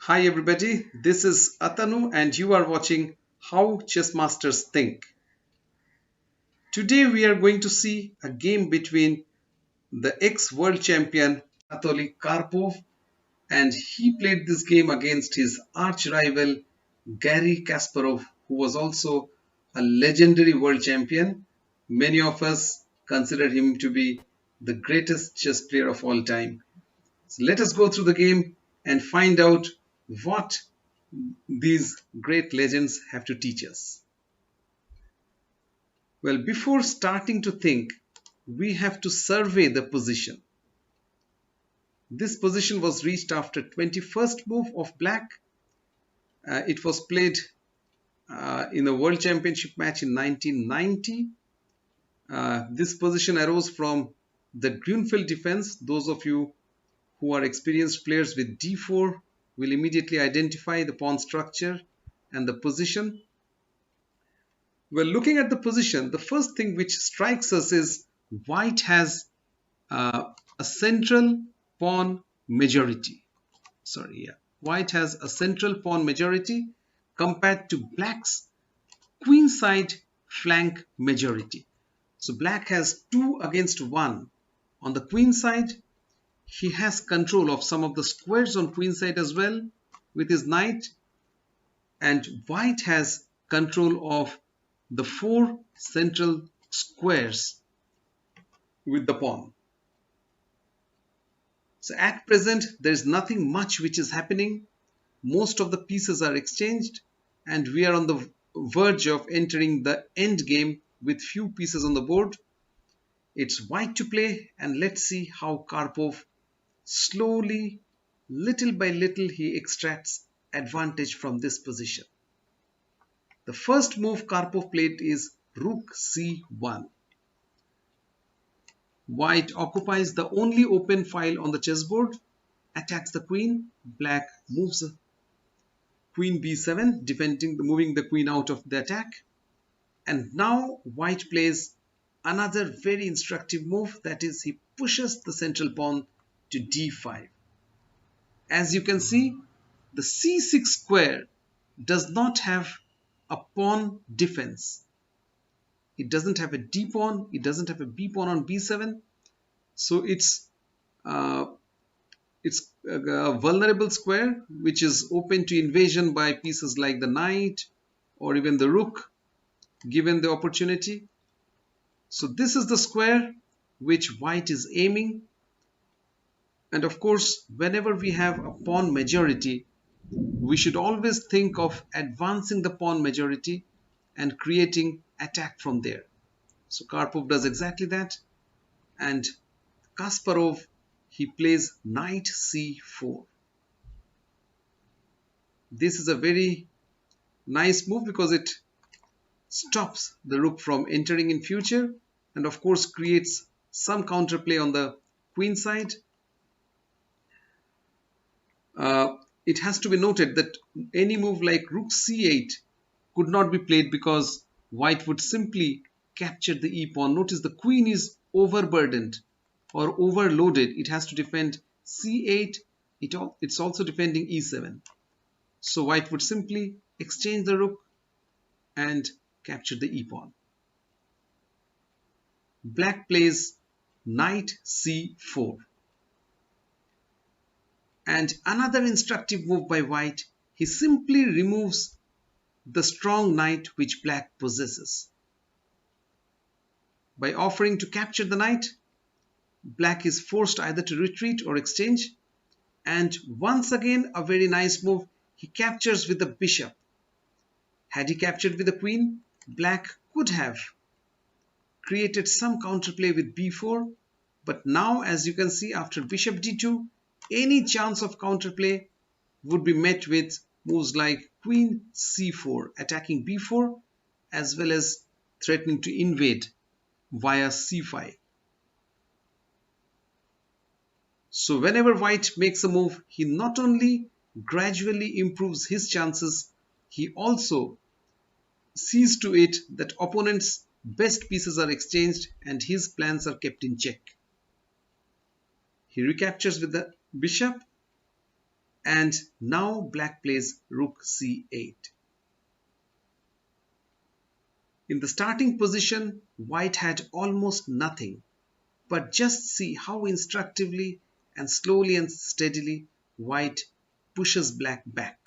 Hi everybody, this is Atanu and you are watching How Chess Masters Think. Today we are going to see a game between the ex-world champion Anatoly Karpov, and he played this game against his arch-rival Garry Kasparov, who was also a legendary world champion. Many of us consider him to be the greatest chess player of all time. So let us go through the game and find out what these great legends have to teach us. Well, before starting to think, we have to survey the position. This position was reached after 21st move of black. It was played in a world championship match in 1990. This position arose from the Grünfeld defense. Those of you who are experienced players with d4 will immediately identify the pawn structure and the position. Well, looking at the position, the first thing which strikes us is white has a central pawn majority. White has a central pawn majority compared to black's queenside flank majority. So black has 2 against 1 on the queen side. He has control of some of the squares on queen side as well with his knight, and white has control of the 4 central squares with the pawn. So at present there is nothing much which is happening. Most of the pieces are exchanged and we are on the verge of entering the end game with few pieces on the board. It's white to play, and let's see how Karpov slowly, little by little, he extracts advantage from this position. The first move Karpov played is Rook C1. White occupies the only open file on the chessboard, attacks the queen. Black moves Queen B7, moving the queen out of the attack. And now white plays another very instructive move, that is, he pushes the central pawn to D5. As you can see, the C6 square does not have a pawn defense. It doesn't have a D pawn, it doesn't have a B pawn on B7, so it's a vulnerable square which is open to invasion by pieces like the knight or even the rook given the opportunity. So this is the square which white is aiming, and of course whenever we have a pawn majority, we should always think of advancing the pawn majority and creating attack from there. So Karpov does exactly that, and Kasparov, he plays knight c4. This is a very nice move because it stops the rook from entering in future and of course creates some counterplay on the queen side. It has to be noted that any move like rook c8 could not be played because white would simply capture the e-pawn. Notice the queen is overburdened or overloaded. It has to defend c8. It's also defending e7. So white would simply exchange the rook and capture the e-pawn. Black plays knight c4. And another instructive move by white, he simply removes the strong knight which black possesses. By offering to capture the knight, black is forced either to retreat or exchange. And once again, a very nice move, he captures with the bishop. Had he captured with the queen, black could have created some counterplay with b4. But now, as you can see, after bishop d2, any chance of counterplay would be met with moves like queen c4, attacking b4, as well as threatening to invade via c5. So whenever white makes a move, he not only gradually improves his chances, he also sees to it that opponent's best pieces are exchanged and his plans are kept in check. He recaptures with the bishop, And now black plays rook c8. In the starting position, white had almost nothing, but just see how instructively and slowly and steadily white pushes black back.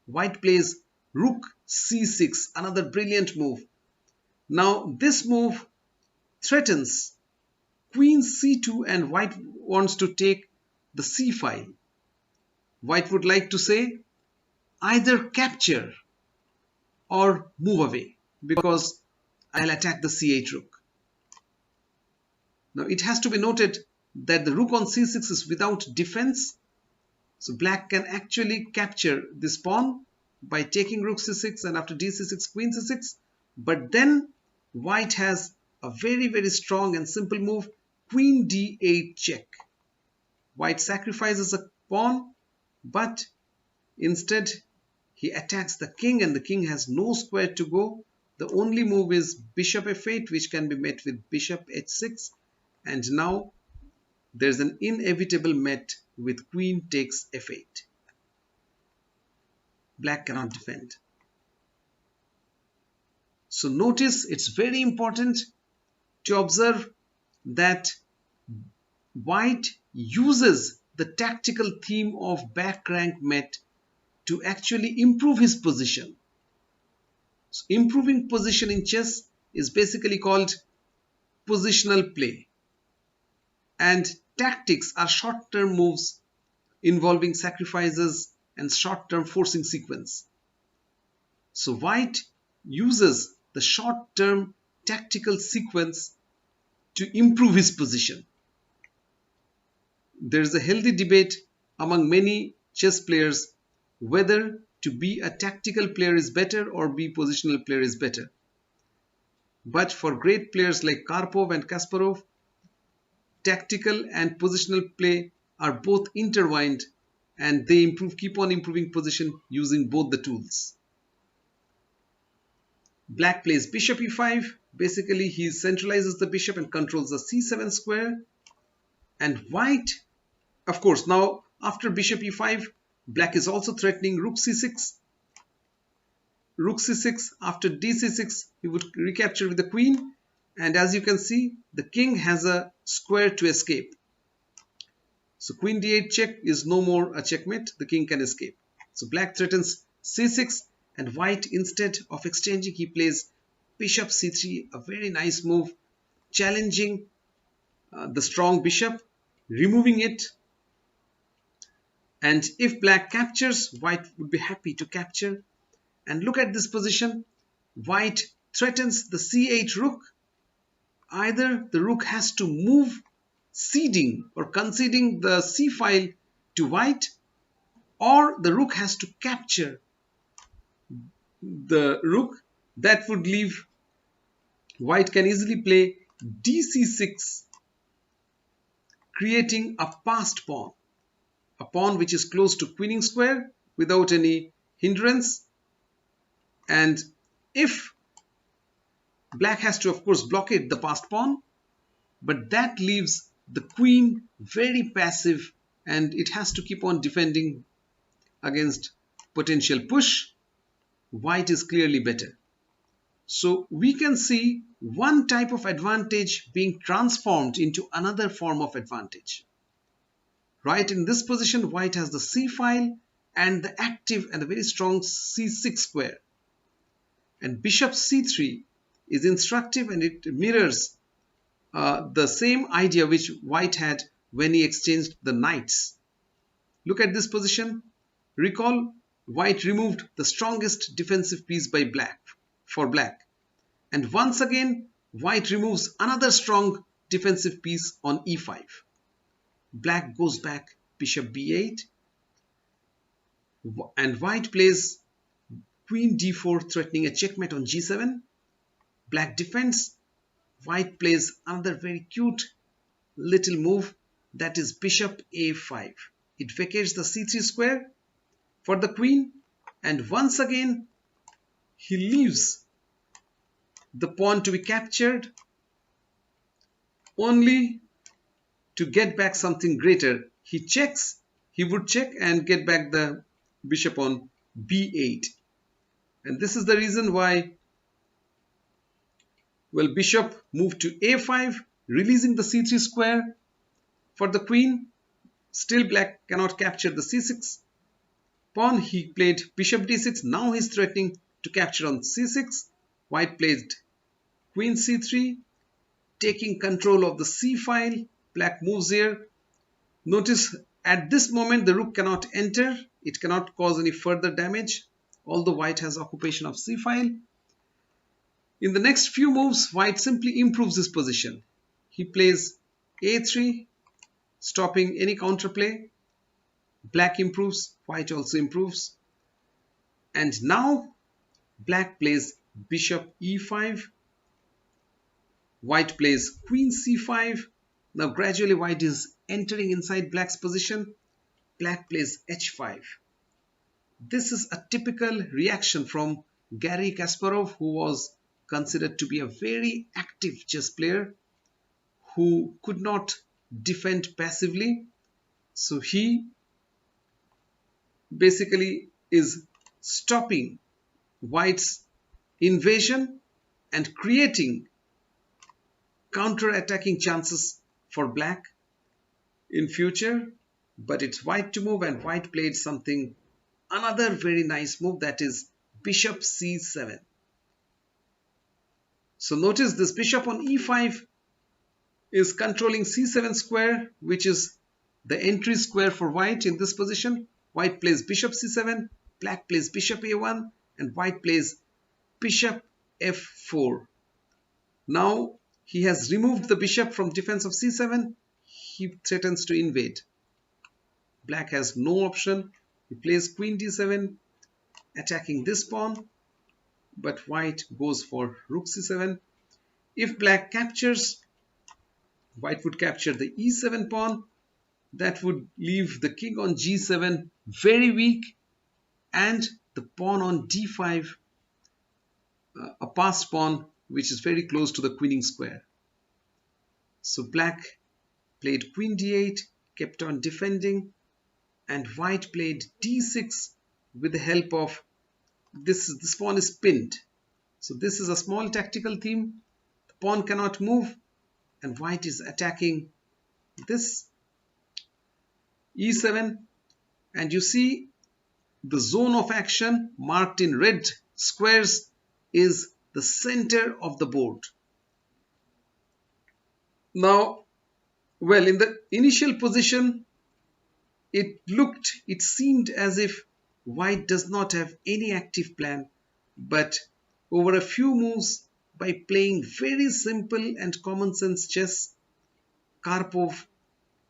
White plays rook c6, another brilliant move. Now this move threatens queen c2 and white wants to take the c file. White would like to say either capture or move away because I'll attack the c8 rook. Now it has to be noted that the rook on c6 is without defense. So black can actually capture this pawn by taking rook c6 and after d6, queen c6. But then white has a very, very strong and simple move, queen d8 check. White sacrifices a pawn, but instead he attacks the king and the king has no square to go. The only move is bishop f8, which can be met with bishop h6. And now there's an inevitable met with queen takes f8. Black cannot defend. So notice it's very important to observe that white uses the tactical theme of back rank met to actually improve his position. So improving position in chess is basically called positional play. And tactics are short-term moves involving sacrifices and short-term forcing sequence. So white uses the short-term tactical sequence to improve his position. There is a healthy debate among many chess players whether to be a tactical player is better or be positional player is better. But for great players like Karpov and Kasparov, tactical and positional play are both intertwined and they keep on improving position using both the tools. Black plays bishop e5. Basically, he centralizes the bishop and controls the c7 square. And white, of course, now after bishop e5, black is also threatening rook c6. Rook c6, after d6, he would recapture with the queen. And as you can see, the king has a square to escape. So queen d8 check is no more a checkmate. The king can escape. So black threatens c6 and white, instead of exchanging, he plays bishop c3, a very nice move, challenging the strong bishop, removing it. And if black captures, white would be happy to capture. And look at this position. White threatens the c8 rook. Either the rook has to move, ceding or conceding the c file to white, or the rook has to capture the rook. That would leave white can easily play dc6, creating a passed pawn, a pawn which is close to queening square without any hindrance. And if black has to, of course, blockade the passed pawn, but that leaves the queen very passive and it has to keep on defending against potential push. White is clearly better. So we can see one type of advantage being transformed into another form of advantage. Right in this position, white has the c file and the active and the very strong c6 square. And bishop c3 is instructive and it mirrors the same idea which white had when he exchanged the knights. Look at this position. Recall, white removed the strongest defensive piece by black for black. And once again, white removes another strong defensive piece on e5. Black goes back bishop b8 and white plays queen d4, threatening a checkmate on g7. Black defends. White plays another very cute little move, that is bishop a5. It vacates the c3 square for the queen, and once again he leaves the pawn to be captured only to get back something greater. He checks he would check and get back the bishop on b8. And this is the reason why, well, bishop moved to a5, releasing the c3 square for the queen. Still black cannot capture the c6 pawn. He played bishop d6. Now he's threatening to capture on c6. White played queen c3, taking control of the c file. Black moves here. Notice at this moment the rook cannot enter. It cannot cause any further damage, although white has occupation of c file. In the next few moves, white simply improves his position. He plays a3, stopping any counterplay. Black improves, white also improves. And now black plays bishop e5. White plays queen c5. Now gradually white is entering inside black's position. Black plays h5. This is a typical reaction from Garry Kasparov, who was considered to be a very active chess player who could not defend passively. So he basically is stopping white's invasion and creating counter-attacking chances for black in future. But it's white to move, and white played another very nice move, that is bishop c7. So notice this bishop on e5 is controlling c7 square, which is the entry square for white in this position. White plays bishop c7, black plays bishop a1, and white plays bishop f4. Now he has removed the bishop from defense of c7. He threatens to invade. Black has no option. He plays queen d7, attacking this pawn, but white goes for rook c7. If black captures, white would capture the e7 pawn. That would leave the king on g7 very weak, and the pawn on d5, a passed pawn which is very close to the queening square. So black played queen d8, kept on defending, and white played d6 with the help of this pawn is pinned. So this is a small tactical theme. The pawn cannot move, and white is attacking this e7, and you see the zone of action marked in red squares is the center of the board. Now, well, in the initial position, it seemed as if white does not have any active plan, but over a few moves, by playing very simple and common sense chess, Karpov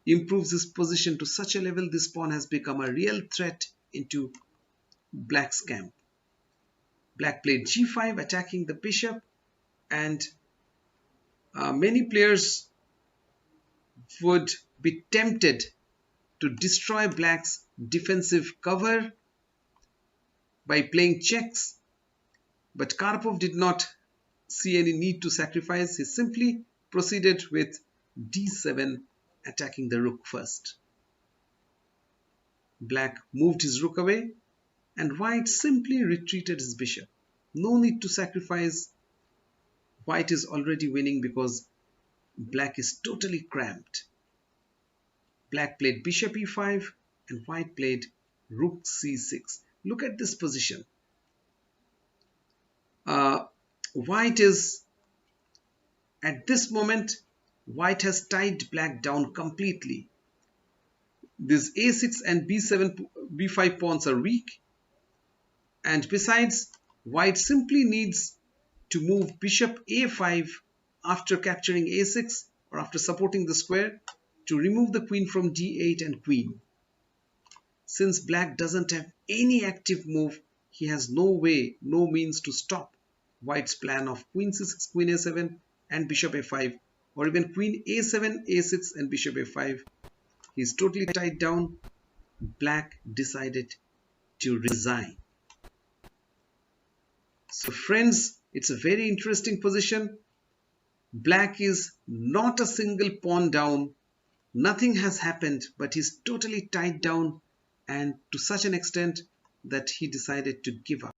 improves his position to such a level this pawn has become a real threat into black's camp. Black played g5, attacking the bishop, and many players would be tempted to destroy black's defensive cover by playing checks, but Karpov did not see any need to sacrifice. He simply proceeded with d7, attacking the rook first. Black moved his rook away, and white simply retreated his bishop. No need to sacrifice. White is already winning because black is totally cramped. Black played bishop e5, and white played rook c6. Look at this position. White is, at this moment, white has tied black down completely. These a6 and b5 pawns are weak, and besides, white simply needs to move bishop a5 after capturing a6 or after supporting the square to remove the queen from d8 and queen. Since black doesn't have any active move, he has no way, no means to stop white's plan of queen c6, queen a7 and bishop a5, or even queen a7, a6 and bishop a5. He's totally tied down. Black decided to resign. So friends, it's a very interesting position. Black is not a single pawn down. Nothing has happened, but he's totally tied down, and to such an extent that he decided to give up.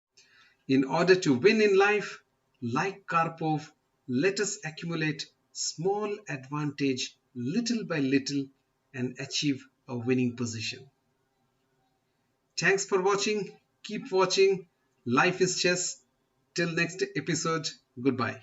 In order to win in life, like Karpov, let us accumulate small advantage little by little and achieve a winning position. Thanks for watching. Keep watching. Life is chess. Till next episode. Goodbye.